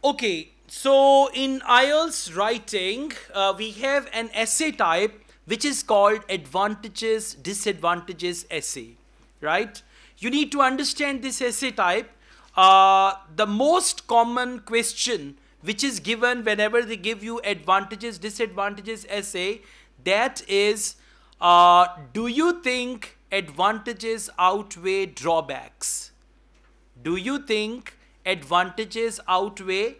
Okay, so in IELTS writing, we have an essay type which is called advantages, disadvantages essay, right? You need to understand this essay type. The most common question which is given whenever they give you advantages, disadvantages essay, that is, do you think advantages outweigh drawbacks? Do you think advantages outweigh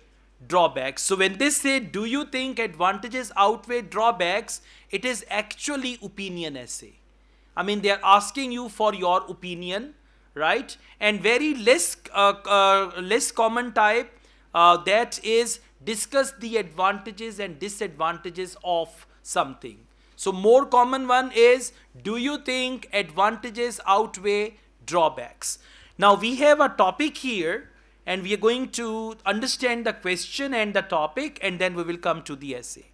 drawbacks? So when they say, do you think advantages outweigh drawbacks, it is actually opinion essay. I mean, they are asking you for your opinion, right? And very less common type, that is, discuss the advantages and disadvantages of something. So more common one is, do you think advantages outweigh drawbacks? Now we have a topic here and we are going to understand the question and the topic, and then we will come to the essay.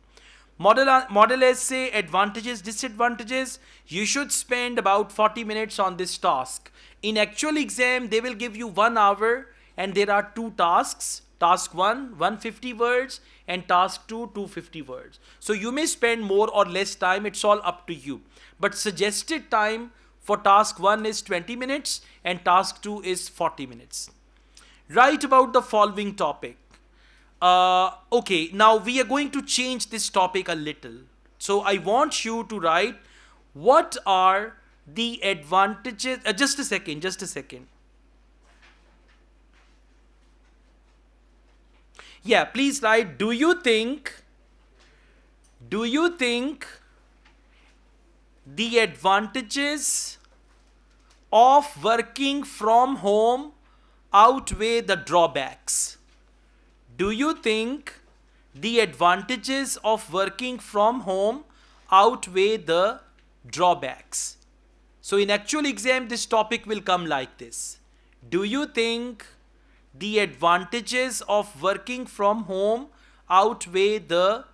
Model essay, advantages, disadvantages. You should spend about 40 minutes on this task. In actual exam, they will give you 1 hour and there are 2 tasks. Task 1, 150 words, and task 2, 250 words. So you may spend more or less time, it's all up to you. But suggested time for task 1 is 20 minutes and task 2 is 40 minutes. Write about the following topic. Okay, now we are going to change this topic a little. So I want you to write, what are the advantages? Just a second. Yeah, please write, do you think the advantages of working from home outweigh the drawbacks? Do you think the advantages of working from home outweigh the drawbacks? So in actual exam, this topic will come like this. Do you think the advantages of working from home outweigh the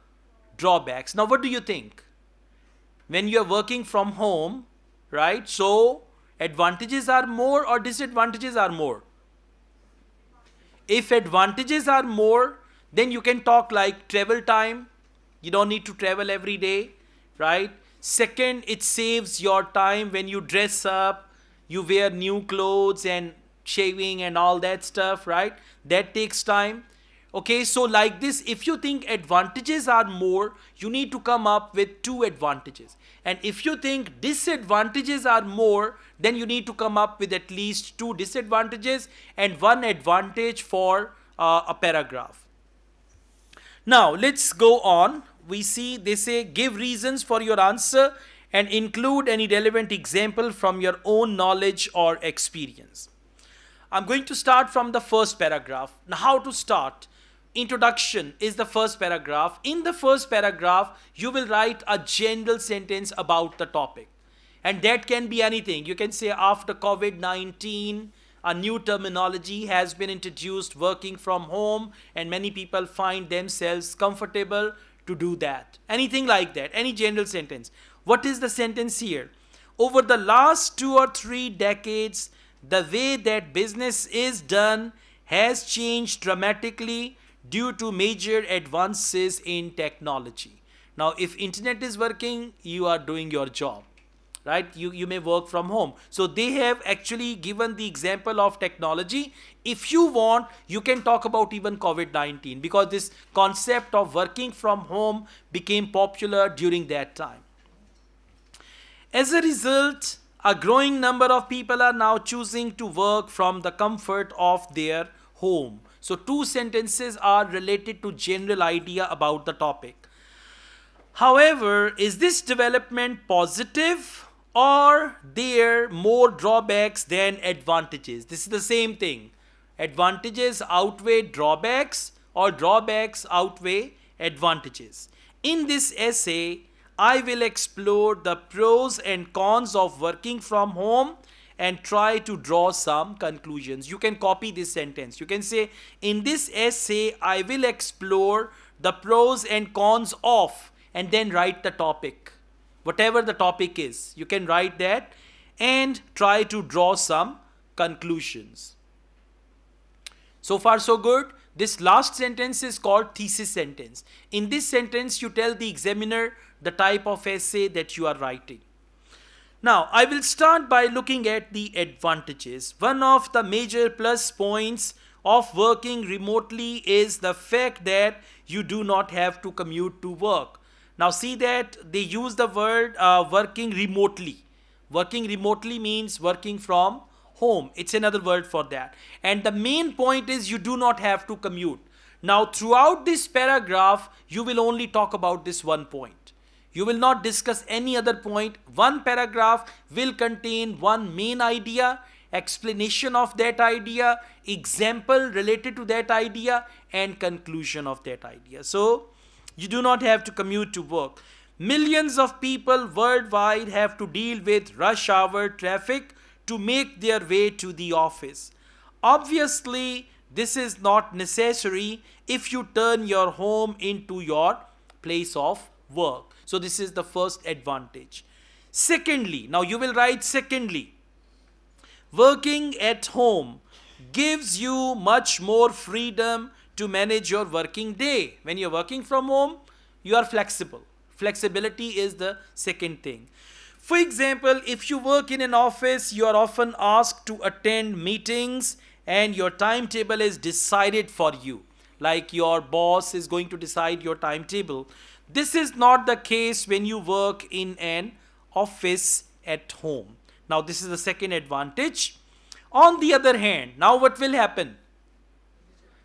drawbacks? Now what do you think? When you are working from home, right? So advantages are more or disadvantages are more? If advantages are more, then you can talk like travel time. You don't need to travel every day, right? Second, it saves your time when you dress up, you wear new clothes and shaving and all that stuff, right? That takes time. Okay, so like this, if you think advantages are more, you need to come up with 2 advantages. And if you think disadvantages are more, then you need to come up with at least 2 disadvantages and 1 advantage for a paragraph. Now let's go on. We see they say, give reasons for your answer and include any relevant example from your own knowledge or experience. I'm going to start from the first paragraph. Now how to start? Introduction is the first paragraph. In the first paragraph, you will write a general sentence about the topic. And that can be anything. You can say, after COVID-19, a new terminology has been introduced, working from home, and many people find themselves comfortable to do that. Anything like that, any general sentence. What is the sentence here? Over the last 2 or 3 decades, the way that business is done has changed dramatically due to major advances in technology. Now, if internet is working, you are doing your job, right? You may work from home. So they have actually given the example of technology. If you want, you can talk about even COVID-19, because this concept of working from home became popular during that time. As a result, a growing number of people are now choosing to work from the comfort of their home. So 2 sentences are related to general idea about the topic. However, is this development positive, or there more drawbacks than advantages? This is the same thing. Advantages outweigh drawbacks, or drawbacks outweigh advantages. In this essay, I will explore the pros and cons of working from home and try to draw some conclusions. You can copy this sentence. You can say, in this essay, I will explore the pros and cons of, and then write the topic. Whatever the topic is, you can write that and try to draw some conclusions. So far, so good. This last sentence is called thesis sentence. In this sentence, you tell the examiner the type of essay that you are writing. Now, I will start by looking at the advantages. One of the major plus points of working remotely is the fact that you do not have to commute to work. Now, see that they use the word working remotely. Working remotely means working from home. It's another word for that. And the main point is you do not have to commute. Now, throughout this paragraph, you will only talk about this one point. You will not discuss any other point. One paragraph will contain one main idea, explanation of that idea, example related to that idea, and conclusion of that idea. So, you do not have to commute to work. Millions of people worldwide have to deal with rush hour traffic to make their way to the office. Obviously, this is not necessary if you turn your home into your place of work. So this is the first advantage. Secondly, now you will write secondly, working at home gives you much more freedom to manage your working day. When you're working from home, you are flexible. Flexibility is the second thing. For example, if you work in an office, you are often asked to attend meetings and your timetable is decided for you. Like your boss is going to decide your timetable. This is not the case when you work in an office at home. Now, this is the second advantage. On the other hand, now what will happen?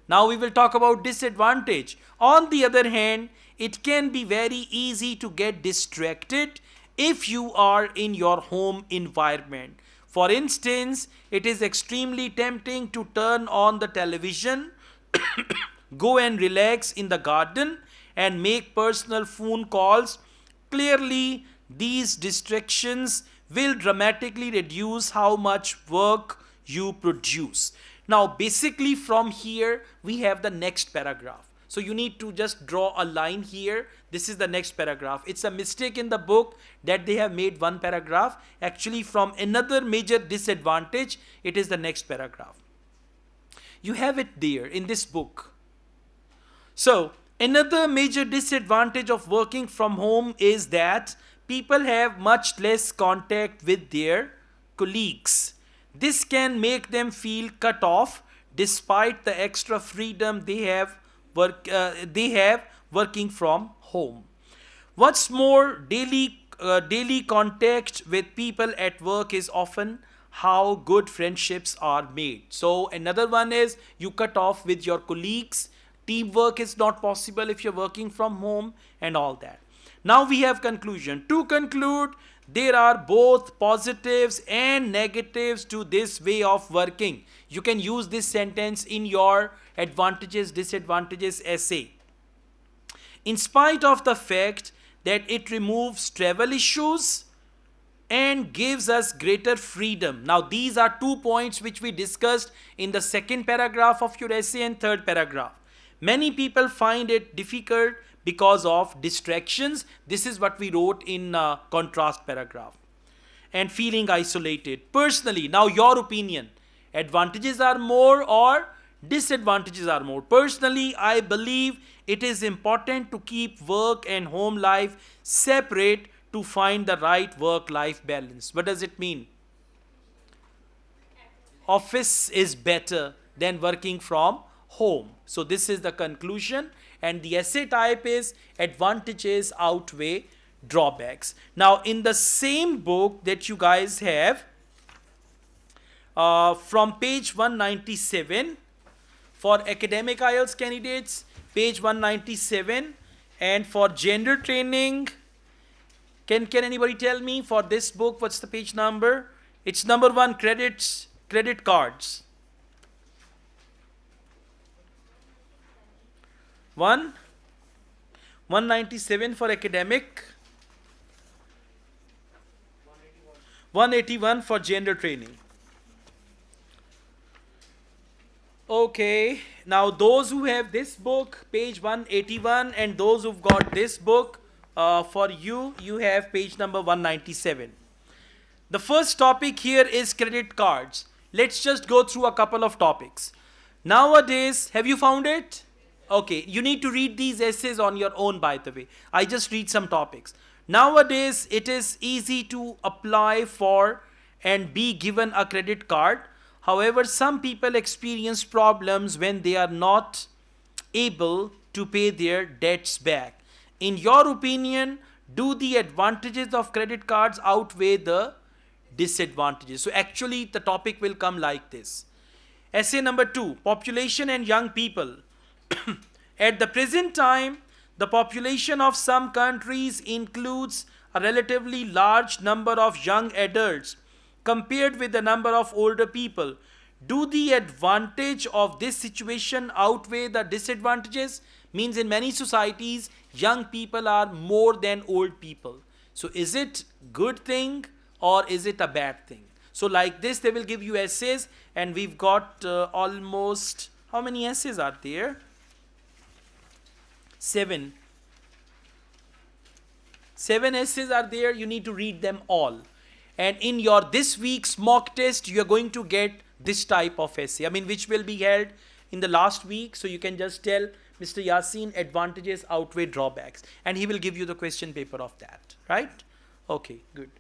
Now we will talk about disadvantage. On the other hand, it can be very easy to get distracted if you are in your home environment. For instance, it is extremely tempting to turn on the television, go and relax in the garden, and make personal phone calls. Clearly, these distractions will dramatically reduce how much work you produce. Now, basically from here, we have the next paragraph. So you need to just draw a line here. This is the next paragraph. It's a mistake in the book that they have made one paragraph. Actually, from another major disadvantage, it is the next paragraph. You have it there in this book. So, another major disadvantage of working from home is that people have much less contact with their colleagues. This can make them feel cut off despite the extra freedom they have working from home. What's more, daily contact with people at work is often how good friendships are made. So another one is you cut off with your colleagues. Teamwork is not possible if you're working from home and all that. Now we have conclusion. To conclude, there are both positives and negatives to this way of working. You can use this sentence in your advantages, disadvantages essay. In spite of the fact that it removes travel issues and gives us greater freedom. Now these are 2 points which we discussed in the second paragraph of your essay and third paragraph. Many people find it difficult because of distractions. This is what we wrote in contrast paragraph. And feeling isolated. Personally, now your opinion. Advantages are more or disadvantages are more? Personally, I believe it is important to keep work and home life separate to find the right work-life balance. What does it mean? Office is better than working from home. So this is the conclusion, and the essay type is advantages outweigh drawbacks. Now in the same book that you guys have, from page 197 for academic IELTS candidates, page 197, and for gender training, can anybody tell me for this book what's the page number? It's number 1, credit cards. 197 for academic, 181 for gender training. Okay, now those who have this book, page 181, and those who've got this book, for you have page number 197. The first topic here is credit cards. Let's just go through a couple of topics. Nowadays, have you found it? Okay, you need to read these essays on your own, by the way. I just read some topics. Nowadays, it is easy to apply for and be given a credit card. However, some people experience problems when they are not able to pay their debts back. In your opinion, do the advantages of credit cards outweigh the disadvantages? So, actually, the topic will come like this. Essay number 2, population and young people. At the present time, the population of some countries includes a relatively large number of young adults compared with the number of older people. Do the advantage of this situation outweigh the disadvantages? Means in many societies, young people are more than old people. So is it good thing or is it a bad thing? So like this, they will give you essays, and we've got almost, how many essays are there? 7. 7 essays are there. You need to read them all. And in your this week's mock test, you are going to get this type of essay. I mean, which will be held in the last week. So you can just tell Mr. Yasin advantages outweigh drawbacks, and he will give you the question paper of that. Right? Okay, good.